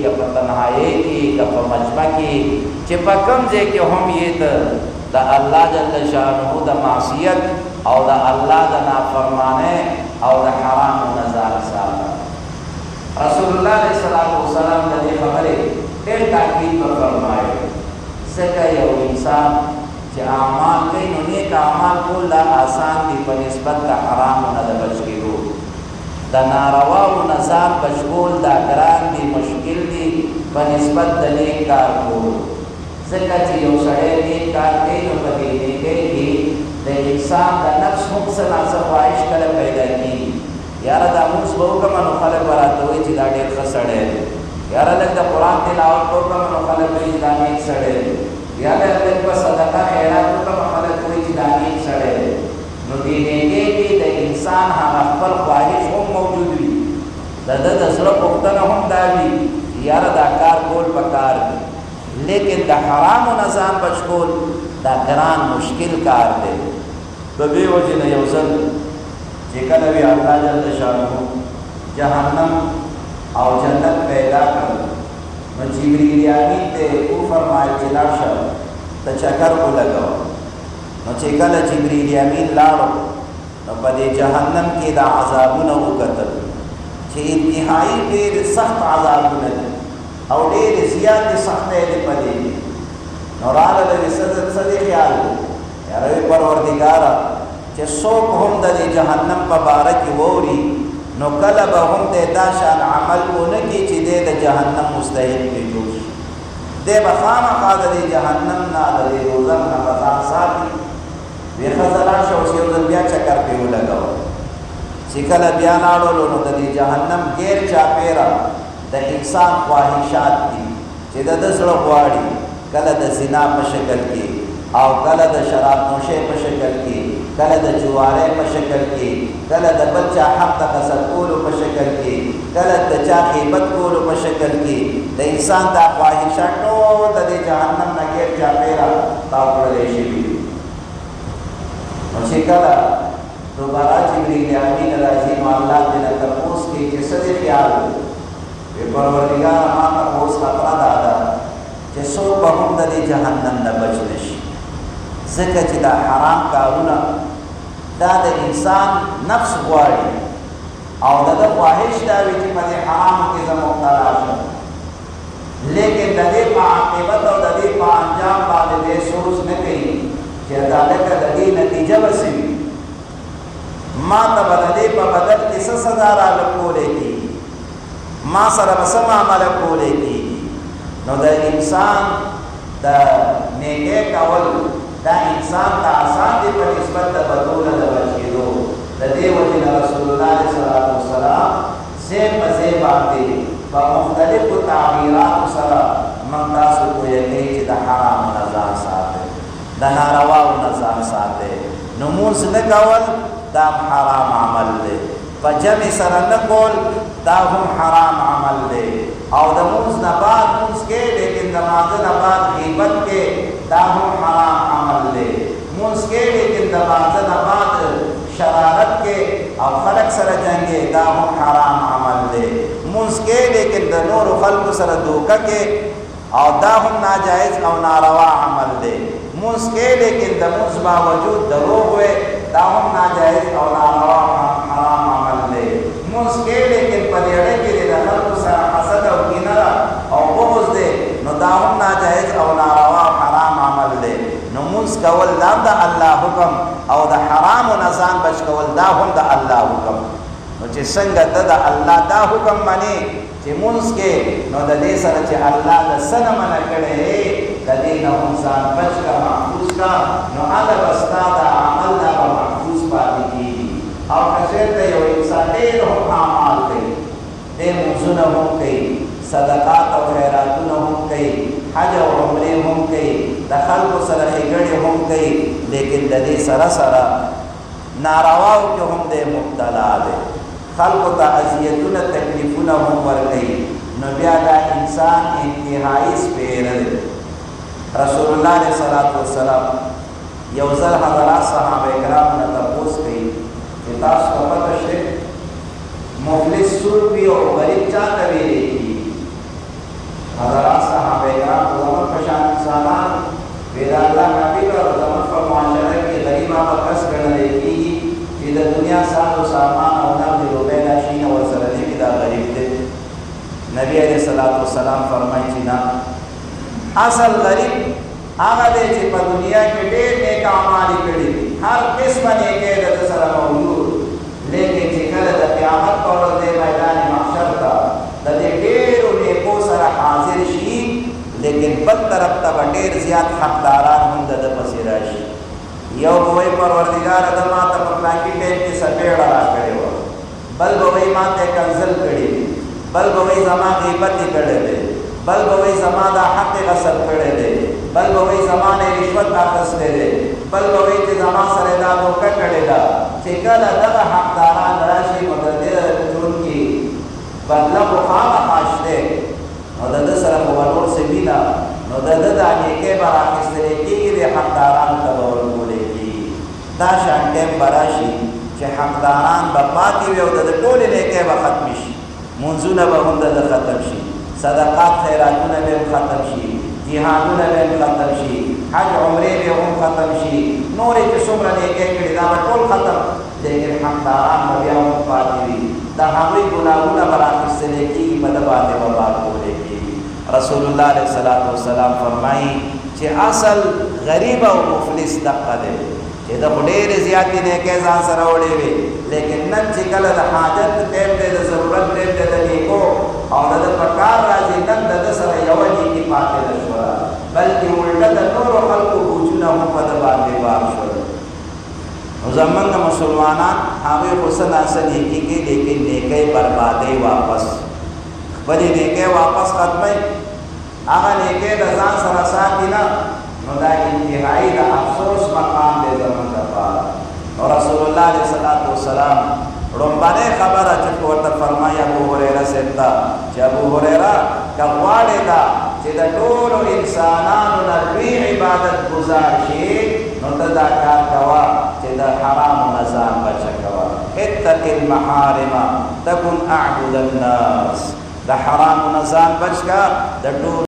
کہ پا تنہائی کی کہ پا مجمع کی چی پا کمزے کہ ہم یہ دا اللہ جل شانہ دا معصیت او دا اللہ دا نافرمانے او دا حرام و نزال سالا رسول اللہ علیہ السلام دا دی خبرے پھر تاکید پر فرمائے سکا یو انسان چی اعمال کئی نو نیک اعمال کول دا آسان دی پر نسبت دا حرام و ندا بچ کے رو دا ناروا و نزال بچ کول دا گران دی مشکل دی پر نسبت دا نیک کار کول سکا چی یو سڑے نیک کار کئی نو پکی نیکے کی دا انسان دا نفس مقصد آسا خواہش کل پیدا کی یارا دا موس بہو کا منو خلق براتوئی چی دا دیر خسڑے یارا لگ دا قرآن تلاوت کو کا منو خلق بری چی دا نیک سڑے یارا لگ با صدقہ خیرات کو کا منو خلق بری چی دا نیک سڑے نو دینے کے کی دا انسان ہم اخبر خواہش ہم موجود بھی دا دا سرق اختنا ہم داوی یارا دا کار کول پکار بھی لیکن دا حرام و نظام بچکول دا گران مشکل کار دے بے وجہ نیوزن چکا نبی اللہ جل شانہ جہنم او جنت پیدا کر نو جبریل امین تے او فرمائے چلا شر تا چکر کو لگاو نو چکل جبریل امین لارو نو پدے جہنم کی دا عذابون او قتل چھ انتہائی دیر سخت عذابون دے او دیر زیاد سخت دے پدے نو رالا لگے صدی خیال یا روی پروردگارا چھ سوک ہم دا دی جہنم پا بارکی ووری نو کلب ہم دے داشان عمل کو نکی چی دے دا جہنم مستحیل کی جوش دے بخام خواہ دے جہنم نا دے روزم نا بخام ساتھی وی خزران شو سیوزن بیا چکر پیو لگاو سکل بیا ناڑو لونو دے جہنم گیر چاپیرا دا انسان خواہشات دی چی دا دسڑ خواری کل دا زنا پشکل کی او کل دا شراب نوشے پشکل کی کل دا جوارے پشکل کی کل دا بچہ حق دا قصد کولو پشکل کی کل دا چا خیبت کولو پشکل کی دا انسان دا خواہشاتو دا دی جہنم نگیر چا پیرا تاوکر دیشی بھی مجھے کلا دوبارہ جبریل امین رازیم اللہ دینا ترپوس کی جسد خیال وی پروردگار امان ترپوس خطرہ دادا جسو بہم دا دی جہنم نبچنش ذکر چی دا حرام کارونا دا دا انسان نفس غواری او دا دا خواہش داوی چی پدی حرام کی زمقتلا شد لیکن دا دی پا عاقبت او دا دی پا انجام بعد دے سوچ نکی چی عدالت دا دی نتیجہ بسیوی ما تب دا دی پا بدل کسا صدارا لکولے کی ما سر بسم عمل کولے کی نو دا انسان دا نیگے کول دا انسان تا آسان دی پر نسبت دا بدول دا بچی دو دا دی وجن رسول اللہ صلی اللہ علیہ وسلم زیب مزیب آتی با مختلف تعبیرات سرا مقداسو کو یکی چی دا حرام نظام ساتے دا نارواو نظام ساتے نمونس نکول دا حرام عمل دے پا جمع سر نکول دا ہم حرام عمل دے او دا مونس نباد مونس کے لیکن دماغ نباد غیبت کے دا ہم حرام عمل دے مونس کے لیکن دماغ نباد شرارت کے او خلق سر جنگے دا ہم حرام عمل دے مونس کے لیکن دا نور خلق سر دوکہ کے او دا ہم ناجائز او ناروا عمل دے مونس کے لیکن دا مونس باوجود دروغ ہوئے دا ہم ناجائز او ناروا حرام عمل دے مونس کے لیکن پدیڑے کے لئے دا خلق سر حسد او کنرہ او بغض دے نو دا ہم ناجائز او ناروا حرام عمل دے نو منس کول دام دا اللہ حکم او دا حرام و نظام بچ کول دا ہم دا اللہ حکم نو چی سنگت دا اللہ دا حکم منی چی منس کے نو دا دے سر چی اللہ دا سن من کڑے دا دے نا انسان بچ کا محفوظ کا نو علا بستا دا عمل دا محفوظ پاتی کی او کشیر دا یو انسان دے رہو عمال دے دے موزن ہم کئی صدقات و خیراتون ہم کئی حج و عمرے ہم کئی دخل کو سر خگڑے ہم کئی لیکن دے سر سر نارواو کے ہم دے مبتلا دے خلق تا عذیتون تکلیفون ہم ور کئی نبیہ دا انسان انتہائی سپیر دے رسول اللہ علیہ السلام یوزر حضرات صحابہ اکرام نے تپوس کئی کہ تاس کو پتہ شک مفلس سور بھی اور غریب چاہتا بھی رہی حضرات صحابه کرام زمن پشان انسانان ویدا اللہ حبیب اور زمن پر معاشرہ کی غریب آبا کس کرنے کی کہ دا دنیا ساز و سامان اور نبض روبے نشین و سرنے کی دا غریب دے نبی علیہ السلام فرمائی چینا اصل غریب آگا دے چی پا دنیا کے دیر نیک آمالی کڑی ہر قسم نیکے دا سر موجود لیکن چی کل دا قیامت پر دے میدان محشر کا دا دے دیر و نیکو سر حاضر شی لیکن بل طرف تا بٹیر زیاد حق داران ہم دا پسی راشی یو بوئی پروردگار دما تا پکلاکی ٹیم کی سپیڑ را کرے ہو بل بوئی ماں تے کنزل کڑی بل بوئی زمان غیبتی کڑے دے بل بوئی زمان دا حق غصب کڑے دے بل بوئی زمان رشوت آخس دے دے بل بوئی تی زمان سردہ دھوکہ کڑے دا چکل دغا حق داران راشی مدردر جون کی بدلا بخام خاش دے مدد سر مبنور سے بینا مدد آگے کے براکس دے کی دے حق داران تبور بولے کی دا شانٹیم براشی چه حق داران بپاتی وی او دا طول لیکے با ختم شی منزون با هم دا ختم شی صدقات خیراتون بیم ختم شی جہادون بیم ختم شی حج عمرے بیم ختم شی نوری چه سمرا لیکے کڑی دا طول ختم لیکن حق داران بیا هم پاتی وی دا حقی گناہون براکس دے کی مدبات ببات بولے کی رسول اللہ علیہ السلام فرمائی چه اصل غریب و مفلس دقا دے چه دا خدیر زیادی نیکے زان سراوڑے وے لیکن نن چکل دا حاجت تیم دے دا ضرورت تیم دے دا نیکو اور دا پکار رازی نن دا سر یوانی کی پاتے دا شورا بلکہ الٹا دا نور و خلق و بوچونا مفد باندے بار شورا زمان دا مسلمانان ہمیں حسن آسن نیکی کے لیکن نیکے بربادے واپس بلی نیکے واپس ختمے آگا نیکے دا زان سرسان دینا نو دا انتہائی دا افسوس مقام دے زمان دا پارا اور رسول اللہ علیہ السلام رنبانے خبر چکو ورطا فرمائی ابو حریرہ سیتا چی ابو حریرہ کغوالے دا چی دا دولو انسانانو نروی عبادت گزار شی نو دا کار کوا چی دا حرام نظام بچا کوا اتق المحارم تکن اعبد الناس دا حرام نظام بچ کا دا